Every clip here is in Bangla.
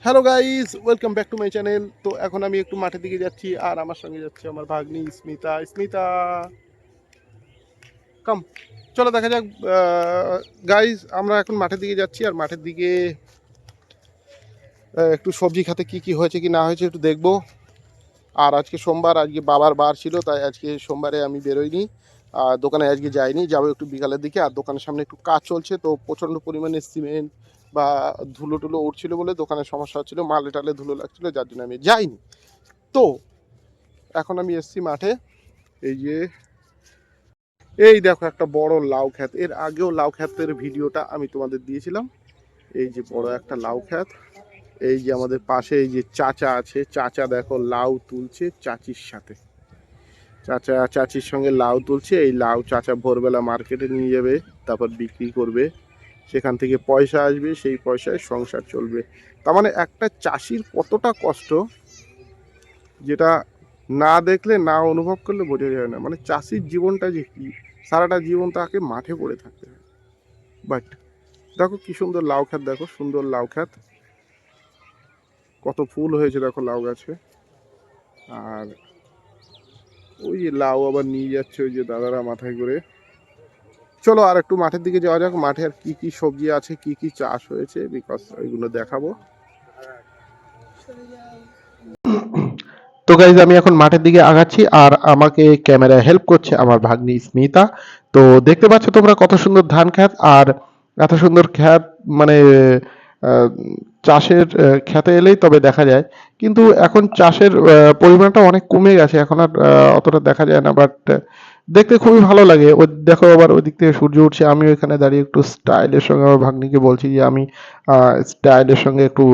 Hello guys, welcome back to my channel. তো এখন আমি একটু মাঠের দিকে যাচ্ছি আর আমার সঙ্গে যাচ্ছে আমার ভাগ্নি স্মিতা। স্মিতা, কাম, চলো দেখা যাক। গাইস, আমরা এখন মাঠের দিকে যাচ্ছি আর মাঠের দিকে একটু সবজি খাতে কি কি হয়েছে কি না হয়েছে একটু দেখবো। আর আজকে সোমবার, আজকে বাবার বার ছিল, তাই আজকে সোমবারে আমি বেরোইনি। আর দোকানে আজকে যাইনি, যাবো একটু বিকালের দিকে। আর দোকানের সামনে একটু কাজ চলছে, তো প্রচণ্ড পরিমাণে সিমেন্ট বা ধুলো টুলো উঠছিল বলে দোকানের সমস্যা হচ্ছিলো, মালে টালে ধুলো লাগছিলো, যার জন্য আমি যাইনি। তো এখন আমি এসছি মাঠে। এই যে, এই দেখো একটা বড় লাউ ক্ষেত। এর আগেও লাউ ক্ষেতের ভিডিওটা আমি তোমাদের দিয়েছিলাম। এই যে বড় একটা লাউ ক্ষেত। এই যে আমাদের পাশে এই যে চাচা আছে, চাচা দেখো লাউ তুলছে চাচির সাথে। চাচা চাচির সঙ্গে লাউ তুলছে। এই লাউ চাচা ভোরবেলা মার্কেটে নিয়ে যাবে, তারপর বিক্রি করবে, সেখান থেকে পয়সা আসবে, সেই পয়সায় সংসার চলবে। তার মানে একটা চাষির কতটা কষ্ট, যেটা না দেখলে না অনুভব করলে বোঝা যায় না। মানে চাষির জীবনটা যে কি, সারাটা জীবন তাকে মাঠে পড়ে থাকতে হয়। বাট দেখো কি সুন্দর লাউ ক্ষেত, দেখো সুন্দর লাউ ক্ষেত, কত ফুল হয়েছে দেখো লাউ গাছে। আর ওই যে লাউ আবার নিয়ে যাচ্ছে ওই যে দাদারা মাথায় করে। চলো আর একটু মাঠের দিকে যাওয়া যাক, মাঠে আর কি কি সবজি আছে, কি কি চাষ হয়েছে, বিকজ ওইগুলো দেখাবো। তো গাইজ, আমি এখন মাঠের দিকে আগাচ্ছি আর আমাকে ক্যামেরায় হেল্প করছে আমার ভাগ্নি স্মিতা। তো দেখতে পাচ্ছ তোমরা কত সুন্দর ধান ক্ষেত আর এত সুন্দর ক্ষেত। মানে আহ, চাষের ক্ষেতে এলেই তবে দেখা যায়, কিন্তু এখন চাষের পরিমাণটা অনেক কমে গেছে, এখন আর অতটা দেখা যায় না। বাট দেখতে খুবই ভালো লাগে। ওই দেখো আবার ওই দিক থেকে সূর্য উঠছে, আমি ওইখানে দাঁড়িয়ে একটু স্টাইলের সঙ্গে আমার ভাগ্নিকে বলছি যে আমি স্টাইলের সঙ্গে একটু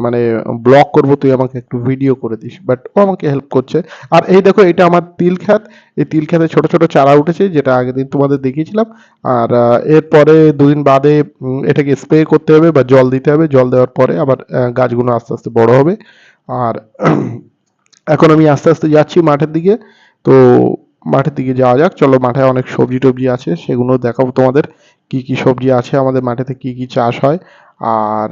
মানে ব্লগ করব, তুই আমাকে একটু ভিডিও করে দিস। বাট ও আমাকে হেল্প করছে। আর এই দেখো, এটা আমার তিল ক্ষেত। এই তিল ক্ষেতে ছোট ছোট চারা উঠেছে, যেটা আগের দিন তোমাদের দেখিয়েছিলাম। আর এরপরে দুদিন বাদে এটাকে স্প্রে করতে হবে বা জল দিতে হবে। জল দেওয়ার পরে আবার গাছগুলো আস্তে আস্তে বড় হবে। আর এখন আমি আস্তে আস্তে যাচ্ছি মাঠের দিকে। তো মাঠের দিকে যাওয়া যাক, চলো। মাঠে অনেক সবজি টবজি আছে, সেগুলো দেখাবো তোমাদের। কি কি সবজি আছে আমাদের মাঠেতে, কি কি চাষ হয়। আর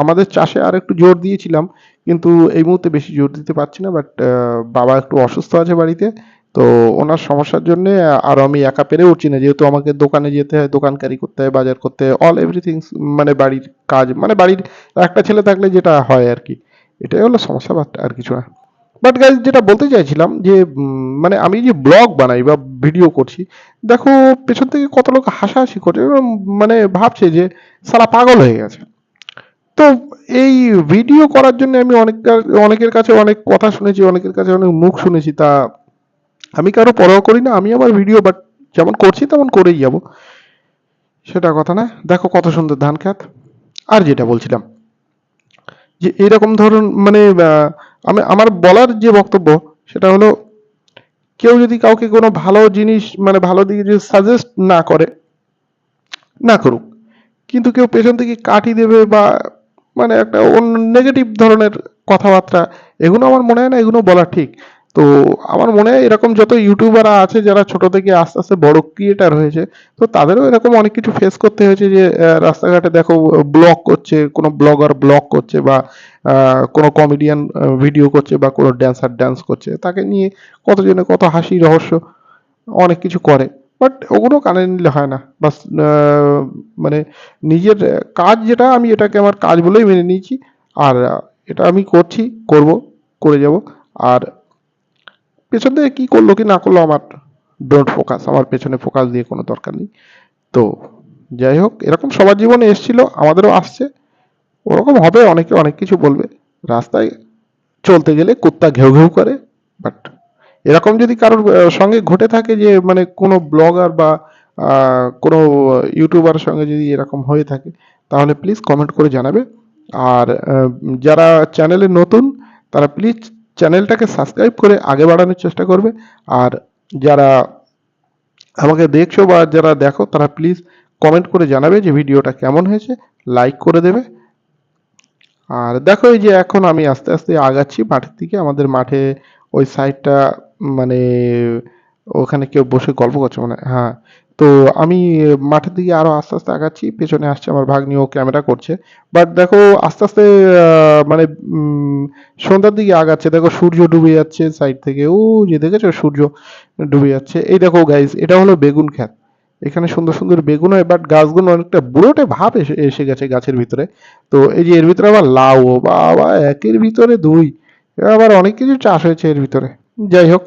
আমাদের চাষে আর একটু জোর দিয়েছিলাম, কিন্তু এই মুহূর্তে বেশি জোর দিতে পারছি না। বাট বাবা একটু অসুস্থ আছে বাড়িতে, তো ওনার সমস্যার জন্য আর আমি একা পেরে উঠছি না, যেহেতু আমাকে দোকানে যেতে হয়, দোকানকারি করতে হয়, বাজার করতে হয়, অল এভরিথিং। মানে বাড়ির কাজ, মানে বাড়ির একটা ছেলে থাকলে যেটা হয় আর কি, এটাই হলো সমস্যা, বাট আর কিছু না। বাট গাইজ, যেটা বলতে চাইছিলাম যে মানে আমি যে ব্লগ বানাই বা ভিডিও করছি, দেখো পেছন থেকে কত লোক হাসাহাসি করে এবং মানে ভাবছে যে সালা পাগল হয়ে গেছে। তো এই ভিডিও করার জন্য আমি অনেকের কাছে অনেক কথা শুনেছি, অনেকের কাছে অনেক মুখ শুনেছি। তা আমি কারো পরোয়া করি না, আমি আমার ভিডিও বাট যেমন করছি তেমন করেই যাব, সেটা কথা না। দেখো কত সুন্দর ধান ক্ষেত। আর যেটা বলছিলাম যে এরকম ধরুন মানে আমি আমার বলার যে বক্তব্য, সেটা হলো কেউ যদি কাউকে কোনো ভালো জিনিস মানে ভালো দিকে যদি সাজেস্ট না করে, না করুক। কিন্তু কেউ পেছন থেকে কাটি দেবে বা মানে একটা অন্য নেগেটিভ ধরনের কথাবার্তা, এগুলো আমার মনে হয় না এগুলো বলা ঠিক। তো আমার মনে হয় এরকম যত ইউটিউবাররা আছে যারা ছোট থেকে আস্তে আস্তে বড় ক্রিয়েটার হয়েছে, তো তাদেরও এরকম অনেক কিছু ফেস করতে হয়েছে। যে রাস্তাঘাটে দেখো ব্লগ করছে, কোনো ব্লগার ব্লগ করছে বা কোনো কমেডিয়ান ভিডিও করছে বা কোনো ড্যান্সার ড্যান্স করছে, তাকে নিয়ে কতজনে কত হাসি রহস্য অনেক কিছু করে। বাট ওগুলো কানে নিলে হয় না। বাস মানে নিজের কাজ যেটা, আমি এটাকে আমার কাজ বলেই মেনে নিয়েছি। আর এটা আমি করছি, করব, করে যাব। আর পেছন থেকে কি করলো কি না করলো আমার ডোন্ট ফোকাস, আমার পেছনে ফোকাস দিয়ে কোনো দরকার নেই। তো যাই হোক, এরকম সবার জীবনে এসছিল, আমাদেরও আসছে, ওরকম হবে। অনেকে অনেক কিছু বলবে। রাস্তায় চলতে গেলে কুত্তা ঘেউ ঘেউ করে। বাট এরকম যদি কারোর সঙ্গে ঘটে থাকে, যে মানে কোনো ব্লগার বা কোনো ইউটিউবার সঙ্গে যদি এরকম হয়ে থাকে, তাহলে প্লিজ কমেন্ট করে জানাবে। আর যারা চ্যানেলে নতুন, তারা প্লিজ চ্যানেলটাকে সাবস্ক্রাইব করে আগে বাড়ানোর চেষ্টা করবে। আর যারা আমাকে দেখছো বা যারা দেখো, তারা প্লিজ কমেন্ট করে জানাবে যে ভিডিওটা কেমন হয়েছে, লাইক করে দেবে। আর দেখো, এই যে এখন আমি আস্তে আস্তে আগাচ্ছি মাঠের দিকে। আমাদের মাঠে ওই সাইডটা মানে ওখানে কেউ বসে গল্প করছে মানে, হ্যাঁ, তো আমি মাঠের দিকে আরো আস্তে আস্তে আগাচ্ছি, পেছনে আসছে আমার ভাগ্নি, ও ক্যামেরা করছে। বাট দেখো আস্তে আস্তে মানে সন্ধ্যার দিকে আগাচ্ছে, দেখো সূর্য ডুবে যাচ্ছে সাইড থেকে, ও যে দেখেছো সূর্য ডুবে যাচ্ছে। এই দেখো গাইস, এটা হলো বেগুন ক্ষেত। এখানে সুন্দর সুন্দর বেগুন হয়, বাট গাছগুলো অনেকটা বুড়োটে ভাব এসে এসে গেছে গাছের ভিতরে। তো এই যে এর ভিতরে আবার লাউ, ও বাবা, একের ভিতরে দুই, আবার অনেক কিছু চাষ হয়েছে এর ভিতরে। যাই হোক,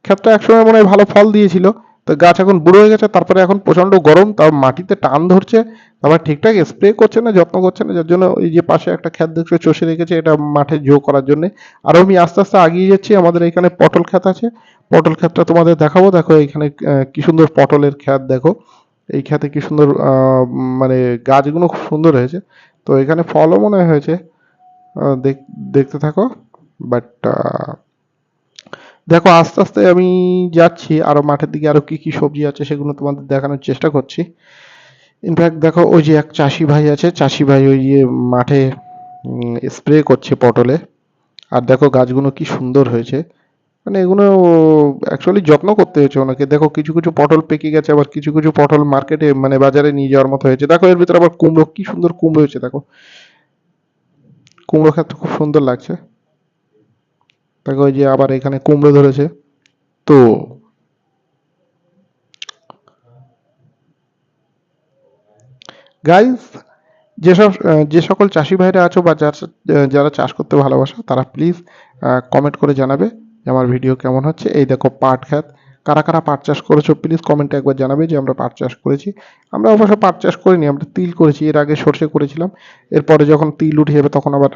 ক্ষেতটা একসময় মনে হয় ভালো ফল দিয়েছিল। তো গাছ এখন বুড়ো হয়ে গেছে, তারপরে এখন প্রচন্ড গরম, তাও মাটিতে টান ধরছে, আবার ঠিকঠাক স্প্রে করছে না, যত্ন করছে না, যার জন্য এই যে পাশে একটা ক্ষেত দেখছো চষে রেখেছে, এটা মাঠে জো করার জন্য। আর আমি আস্তে আস্তে আগিয়ে যাচ্ছি, আমাদের এখানে পটল ক্ষেত আছে, পটল ক্ষেতটা তোমাদের দেখাবো। দেখো এখানে কি সুন্দর পটলের ক্ষেত দেখো, এই ক্ষেতে কি সুন্দর মানে গাছগুলো খুব সুন্দর হয়েছে। তো এখানে ফলও মনে হয় হয়েছে, দেখতে থাকো। বাট দেখো আস্তে আস্তে আমি যাচ্ছি, আরো মাঠের দিকে আরো কি কি সবজি আছে সেগুলো তোমাদের দেখানোর চেষ্টা করছি। ইনফ্যাক্ট দেখো ওই যে এক চাষি ভাই আছে, চাষি ভাই ওই যে মাঠে স্প্রে করছে পটলে। আর দেখো গাছগুলো কি সুন্দর হয়েছে, মানে এগুলো অ্যাকচুয়ালি যত্ন করতে হয়েছে ওনাকে। দেখো কিছু কিছু পটল পেকে গেছে, আবার কিছু কিছু পটল মার্কেটে মানে বাজারে নিয়ে যাওয়ার মতো হয়েছে। দেখো এর ভিতরে আবার কুমড়ো, কি সুন্দর কুমড়ো হয়েছে দেখো, কুমড়ো খেতে খুব সুন্দর লাগছে। দেখো ওই যে আবার এখানে কুমড়ো ধরেছে। তো গাইস, যে সকল চাষি ভাইরা আছো বা যারা চাষ করতে ভালোবাসো, তারা প্লিজ কমেন্ট করে জানাবে যে আমার ভিডিও কেমন হচ্ছে। এই দেখো পাট ক্ষেত, কারা কারা পাট চাষ করেছো প্লিজ কমেন্টে একবার জানাবে যে আমরা পাট চাষ করেছি। আমরা অবশ্য পাট চাষ করিনি, আমরা তিল করেছি, এর আগে সর্ষে করেছিলাম। এরপরে যখন তিল উঠে যাবে তখন আবার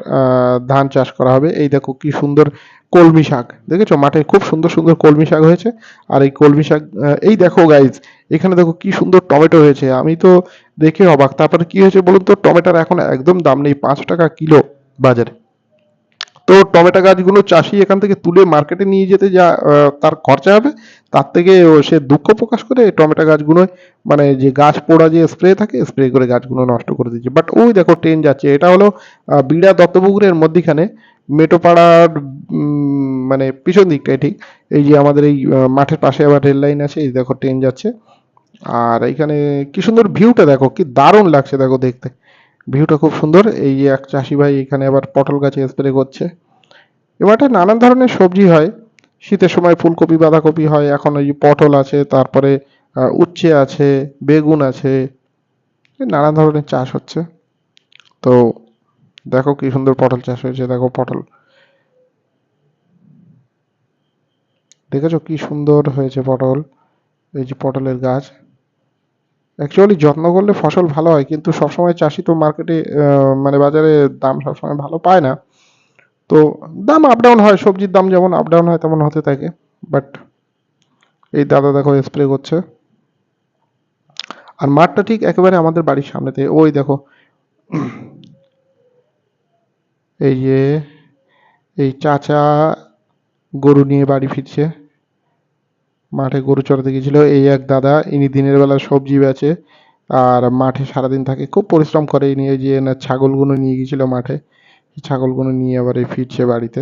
ধান চাষ করা হবে। এই দেখো কি সুন্দর কলমি শাক, দেখেছো মাঠে খুব সুন্দর সুন্দর কলমি শাক হয়েছে। আর এই কলমি শাক, এই দেখো গাইজ, এখানে দেখো কি সুন্দর টমেটো হয়েছে, আমি তো দেখে অবাক। তারপরে কি হয়েছে বলুন তো, টমেটোর এখন একদম দাম নেই, 5 টাকা কিলো বাজারে। তো টমেটো গাছগুলো চাষি এখান থেকে তুলে মার্কেটে নিয়ে যেতে যা তার খরচা হবে, তার থেকে সে দুঃখ প্রকাশ করে টমেটো গাছগুলো, মানে যে গাছ পোড়া যে স্প্রে থাকে, স্প্রে করে গাছগুলো নষ্ট করে দিচ্ছে। বাট ওই দেখো ট্রেন যাচ্ছে, এটা হলো বিড়া দত্তপুকুরের মধ্যিখানে, মেটোপাড়ার মানে পিছন দিকটাই ঠিক। এই যে আমাদের এই মাঠের পাশে আবার রেল লাইন আছে, এই দেখো ট্রেন যাচ্ছে। আর এইখানে কি সুন্দর ভিউটা দেখো, কি দারুণ লাগছে দেখো দেখতে, ভিউটা খুব সুন্দর। এই যে এক চাষি ভাই এখানে আবার পটল গাছে স্প্রে করছে। এবারে নানান ধরনের সবজি হয়, শীতের সময় ফুলকপি বাঁধাকপি হয়, এখন ওই যে পটল আছে, তারপরে উচ্ছে আছে, বেগুন আছে, এই নানান ধরনের চাষ হচ্ছে। তো দেখো কি সুন্দর পটল চাষ হয়েছে, দেখো পটল, দেখেছো কি সুন্দর হয়েছে পটল। এই যে পটলের গাছ, অ্যাকচুয়ালি যত্ন করলে ফসল ভালো হয়, কিন্তু সবসময় চাষি তো মার্কেটে মানে বাজারে দাম সবসময় ভালো পায় না। তো দাম আপ ডাউন হয়, সবজির দাম যেমন আপ ডাউন হয় তেমন হতে থাকে। বাট এই দাদা দেখো স্প্রে করছে। আর মাঠটা ঠিক একেবারে আমাদের বাড়ির সামনেতে, ওই দেখো এই যে এই চাচা গরু নিয়ে বাড়ি ফিরছে, মাঠে গরু চড়াতে গেছিল। এই এক দাদা, ইনি দিনের বেলা সবজি বেচে আর মাঠে সারাদিন থাকে, খুব পরিশ্রম করে। ইনি এই যে না ছাগলগুলো নিয়ে গিয়েছিল মাঠে, ছাগলগুলো নিয়ে আবার এই ফিরছে বাড়িতে।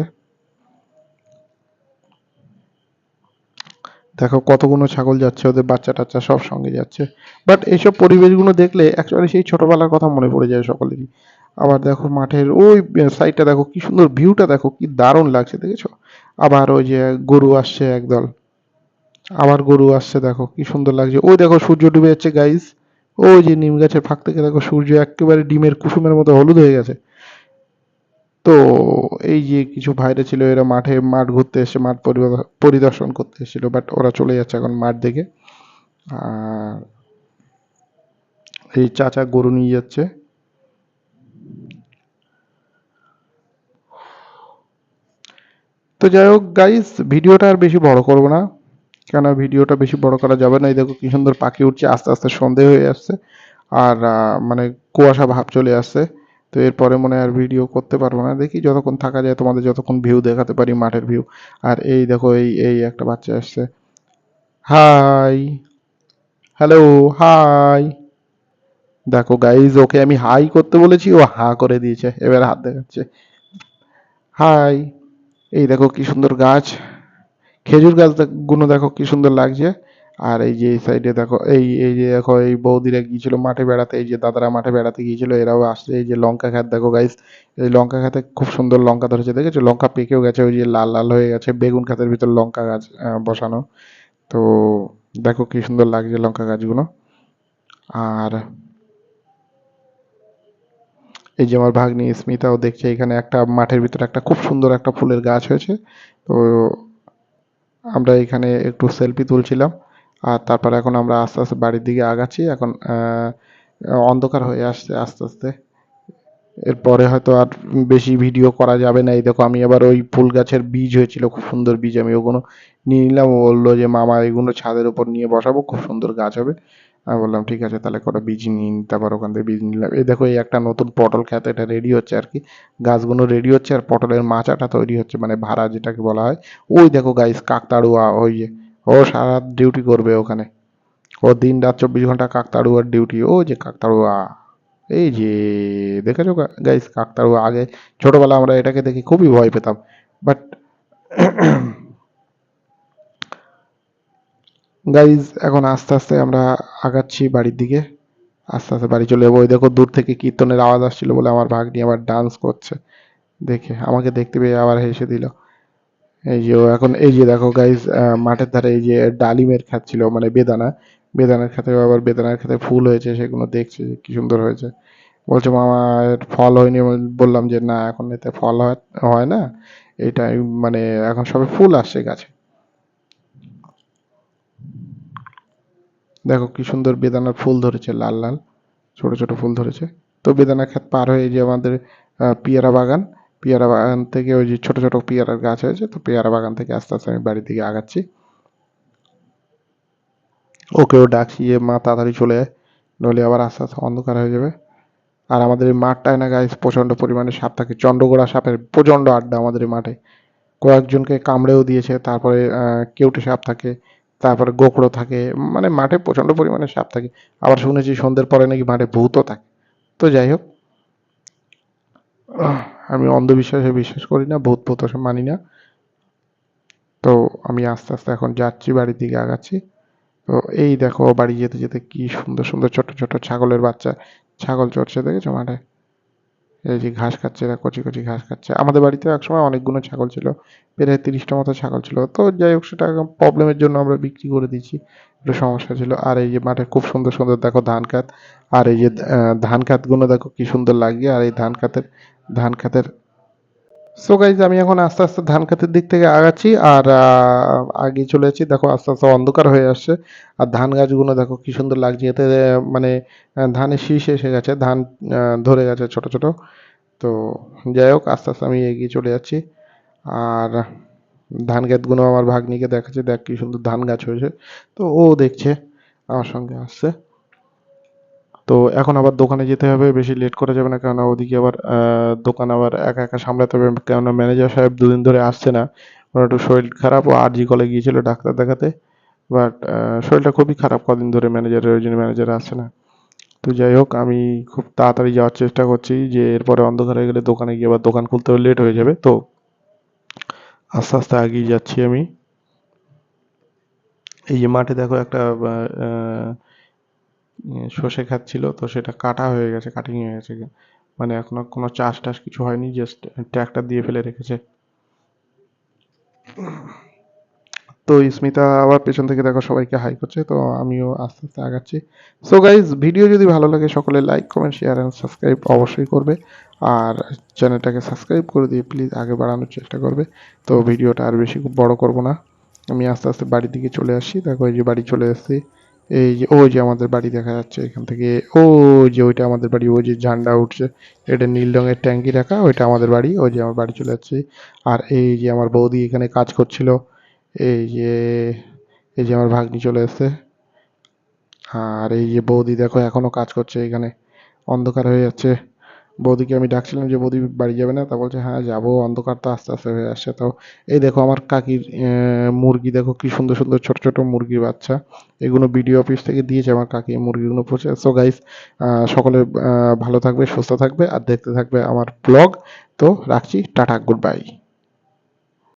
দেখো কতগুলো ছাগল যাচ্ছে, ওদের বাচ্চা টাচ্চা সব সঙ্গে যাচ্ছে। বাট এইসব পরিবেশগুলো দেখলে অ্যাকচুয়ালি সেই ছোটবেলার কথা মনে পড়ে যায় সকলেরই। আবার দেখো মাঠের ওই সাইডটা দেখো কি সুন্দর, ভিউটা দেখো কি দারুণ লাগছে, দেখেছো? আবার ওই যে গরু আসছে একদল, আবার গরু আসছে, দেখো কি সুন্দর লাগছে। ওই দেখো সূর্য ডুবে যাচ্ছে গাইস, ওই যে নিম গাছের ফাঁক থেকে দেখো সূর্য একেবারে ডিমের কুসুমের মতো হলুদ হয়ে গেছে। তো এই যে কিছু ভাইরা ছিল, এরা মাঠ ঘুরতে এসে, মাঠ পরিদর্শন করতে এসেছিল, বাট ওরা চলে যাচ্ছে এখন মাঠ দেখে। আর এই চাচা গরু নিয়ে যাচ্ছে। তো যাই হোক গাইস, ভিডিওটা আর বেশি বড় করবো না, কেন ভিডিওটা বেশি বড় করা যাবে না। এই দেখো কি সুন্দর পাখি উঠছে, আস্তে আস্তে সন্ধে হয়ে আসছে, আর মানে কুয়াশা ভাব চলে আসছে। তো এরপরে মনে হয় আর ভিডিও করতে পারবো না, দেখি যতক্ষণ থাকা যায় তোমাদের যতক্ষণ ভিউ দেখাতে পারি, মাঠের ভিউ। আর এই দেখো এই এই একটা বাচ্চা আসছে, হাই, হ্যালো, হাই। দেখো গাইজ, ওকে আমি হাই করতে বলেছি, ও হা করে দিয়েছে, এবার হাত দেখাচ্ছে, হাই। এই দেখো কি সুন্দর গাছ, খেজুর গাছ গুলো দেখো কি সুন্দর লাগছে। আর এই যে এই সাইডে দেখো, এই যে দেখো এই বৌদিরা গিয়েছিল মাঠে বেড়াতে, এই যে দাদারা মাঠে বেড়াতে গিয়েছিল, এরাও আসছে। এই যে লঙ্কা ক্ষেত দেখো গাইস, এই লঙ্কা ক্ষেতে খুব সুন্দর লঙ্কা ধরেছে, দেখেছো? লঙ্কা পেকেও গেছে, ওই যে লাল লাল হয়ে গেছে। বেগুন ক্ষেতের ভিতর লঙ্কা গাছ বসানো। তো দেখো কি সুন্দর লাগছে লঙ্কা গাছগুলো। আর এই যে আমার ভাগ্নি স্মিতাও দেখছে, এখানে একটা মাঠের ভিতরে একটা খুব সুন্দর একটা ফুলের গাছ হয়েছে। তো আমরা এখানে একটু সেলফি তুলছিলাম। আর তারপরে এখন আমরা আস্তে আস্তে বাড়ির দিকে আগাচ্ছি। এখন অন্ধকার হয়ে আসছে আস্তে আস্তে। এরপরে হয়তো আর বেশি ভিডিও করা যাবে না। এই দেখো আমি আবার ওই ফুল গাছের বীজ হয়েছিল, খুব সুন্দর বীজ, আমি ওগুলো নিয়ে নিলাম। ও বললো যে মামা এগুলো ছাদের উপর নিয়ে বসাবো, খুব সুন্দর গাছ হবে। আমি বললাম ঠিক আছে, তাহলে কটা বীজ নিয়ে নিতে পারো, ওখান থেকে বীজ নিলাম। এই দেখো এই একটা নতুন পটল ক্ষেত, এটা রেডি হচ্ছে আর কি। গাছগুলো রেডি হচ্ছে আর পটলের মাচাটা তৈরি হচ্ছে, মানে ভাড়া যেটাকে বলা হয়। ওই দেখো গাইস কাকতাড়ুয়া, ওই যে ও সারা রাত ডিউটি করবে ওখানে। ও দিন রাত 24 ঘন্টা কাকতাড়ুয়ার ডিউটি। ও যে কাকতাড়ুয়া, এই যে দেখেছো গাইস কাকতাড়ুয়া। আগে ছোটবেলা আমরা এটাকে দেখে খুবই ভয় পেতাম, বাট গাইজ এখন আস্তে আস্তে আমরা আগাচ্ছি বাড়ির দিকে। আস্তে আস্তে বাড়ি চলে যাবো। ওই দেখো দূর থেকে কীর্তনের আওয়াজ আসছিল বলে আমার ভাগ্নি আবার ডান্স করছে, দেখে আমাকে দেখতে পেয়ে আবার হেসে দিল। এই যে ও এখন, এই যে দেখো গাইজ মাঠের ধারে এই যে ডালিমের ক্ষেত ছিল, মানে বেদানা, বেদানার ক্ষেতে আবার বেদানার ক্ষেতে ফুল হয়েছে, সেগুলো দেখছে কি সুন্দর হয়েছে। বলছে মামা এর ফল হয়নি। আমি বললাম যে না, এখন এতে ফল হয় হয় না, এটাই মানে এখন সবে ফুল আসছে গাছে। দেখো কি সুন্দর বেদানার ফুল ধরেছে, লাল লাল ছোট ছোট ফুল ধরেছে। তো বেদানা ক্ষেত পার হয়ে যে আমাদের পেয়ারা বাগান, পেয়ারা বাগান থেকে ওই যে ছোট ছোট পেয়ারার গাছ হয়েছে, তো পেয়ারা বাগান থেকে আস্তে আস্তে আমি বাড়ির দিকে আগাচ্ছি। ওকেও ডাকছি যে মা তাড়াতাড়ি চলে আয়, নইলে আবার আস্তে আস্তে অন্ধকার হয়ে যাবে। আর আমাদের এই মাঠটায় না গাইস প্রচণ্ড পরিমাণে সাপ থাকে, চন্দ্রগোড়া সাপের প্রচণ্ড আড্ডা আমাদের এই মাঠে। কয়েকজনকে কামড়েও দিয়েছে। তারপরে কেউটে সাপ থাকে, তারপরে গোখরো থাকে, মানে মাঠে প্রচণ্ড পরিমাণে সাপ থাকে। আবার শুনেছি সন্ধ্যের পরে নাকি মাঠে ভূতও থাকে। তো যাই হোক, আমি অন্ধবিশ্বাসে বিশ্বাস করি না, ভূত ভূত ওসব মানি না। তো আমি আস্তে আস্তে এখন যাচ্ছি, বাড়ির দিকে আগাচ্ছি। তো এই দেখো বাড়ি যেতে যেতে কি সুন্দর সুন্দর ছোট ছোট ছাগলের বাচ্চা, ছাগল চড়ছে দেখেছো মাঠে? এই যে ঘাস খাচ্ছে, এরা কচি কচি ঘাস খাচ্ছে। আমাদের বাড়িতে একসময় অনেকগুলো ছাগল ছিল, প্রায় 30টা মতো ছাগল ছিল। তো যাই হোক, সেটা প্রবলেমের জন্য আমরা বিক্রি করে দিয়েছি, একটু সমস্যা ছিল। আর এই যে মাঠে খুব সুন্দর সুন্দর দেখো ধান ক্ষেত। আর এই যে ধান ক্ষেতগুলো দেখো কি সুন্দর লাগে। আর এই ধান ক্ষেতের সো গাইজ আমি এখন আস্তে আস্তে ধান ক্ষেতের দিক থেকে আগাচ্ছি। আর আগিয়ে চলে যাচ্ছি। দেখো আস্তে আস্তে অন্ধকার হয়ে আসছে। আর ধান গাছগুলো দেখো কি সুন্দর লাগছে, এতে মানে ধানের শীষ এসে গেছে, ধান ধরে গেছে ছোট ছোট। তো যাই হোক, আস্তে আস্তে আমি এগিয়ে চলে যাচ্ছি। আর ধান ক্ষেতগুলো আমার ভাগ্নিকে দেখাচ্ছে, দেখ কি সুন্দর ধান গাছ হয়েছে। তো ও দেখছে, আমার সঙ্গে আসছে। তো এখন আবার দোকানে যেতে হবে, বেশি লেট করা যাবে না, কেননা ওদিকে আবার দোকান আবার একা একা সামলাতে হবে, কেননা ম্যানেজার সাহেব দুদিন ধরে আসছে না। ওনার একটু শরীর খারাপ, ও আরজি কলে গিয়েছিল ডাক্তার দেখাতে। বাট শরীরটা খুবই খারাপ কদিন ধরে ম্যানেজারের, ওই জন্য ম্যানেজার আসছে না। তো যাই হোক, আমি খুব তাড়াতাড়ি যাওয়ার চেষ্টা করছি, যে এরপরে অন্ধকার হয়ে গেলে দোকানে গিয়ে আবার দোকান খুলতেও লেট হয়ে যাবে। তো আস্তে আস্তে এগিয়ে যাচ্ছি আমি। এই যে মাঠে দেখো একটা সর্ষে ক্ষেত ছিল, তো সেটা কাটা হয়ে গেছে, কাটিং হয়ে গেছে। মানে এখনো কোনো চাষ টাস কিছু হয়নি, জাস্ট ট্র্যাক্টর দিয়ে ফেলে রেখেছে। তো স্মিতা আবার পেছন থেকে দেখো সবাইকে হাই করছে। তো আমিও আস্তে আস্তে আগাচ্ছি। সো গাইজ, ভিডিও যদি ভালো লাগে সকলে like comment share and subscribe অবশ্যই করবে। আর চ্যানেলটাকে সাবস্ক্রাইব করে দিয়ে প্লিজ আগে বাড়ানোর চেষ্টা করবে। তো ভিডিওটা আর বেশি বড় করব না, আমি আস্তে আস্তে বাড়ির দিকে চলে আসছি। দেখো এই যে বাড়ি চলে এসেছি। এই যে ওই যে আমাদের বাড়ি দেখা যাচ্ছে এখান থেকে। ওই যে ওইটা আমাদের বাড়ি, ওই যে ঝান্ডা উঠছে, এটা নীল রঙের ট্যাঙ্কি রাখা, ওইটা আমাদের বাড়ি। ওই যে আমার বাড়ি চলে যাচ্ছি। আর এই যে আমার বৌদি এখানে কাজ করছিল। এই যে এই যে আমার ভাগ্নি চলে এসেছে। আর এই যে বৌদি দেখো এখনো কাজ করছে এখানে, অন্ধকার হয়ে যাচ্ছে। বৌদিকে আমি ডাকছিলাম যে বৌদি বাড়ি যাবে না, তা বলছে হ্যাঁ যাবো, অন্ধকার তো আস্তে আস্তে হয়ে আসছে। তো এই দেখো আমার কাকির মুরগি, দেখো কি সুন্দর সুন্দর ছোট ছোট মুরগির বাচ্চা। এগুলো বিডিও অফিস থেকে দিয়েছে আমার কাকি, মুরগিগুলো পৌঁছে। সো গাইস, সকলে ভালো থাকবে, সুস্থ থাকবে, আর দেখতে থাকবে আমার ব্লগ। তো রাখছি, টাটা, গুড বাই।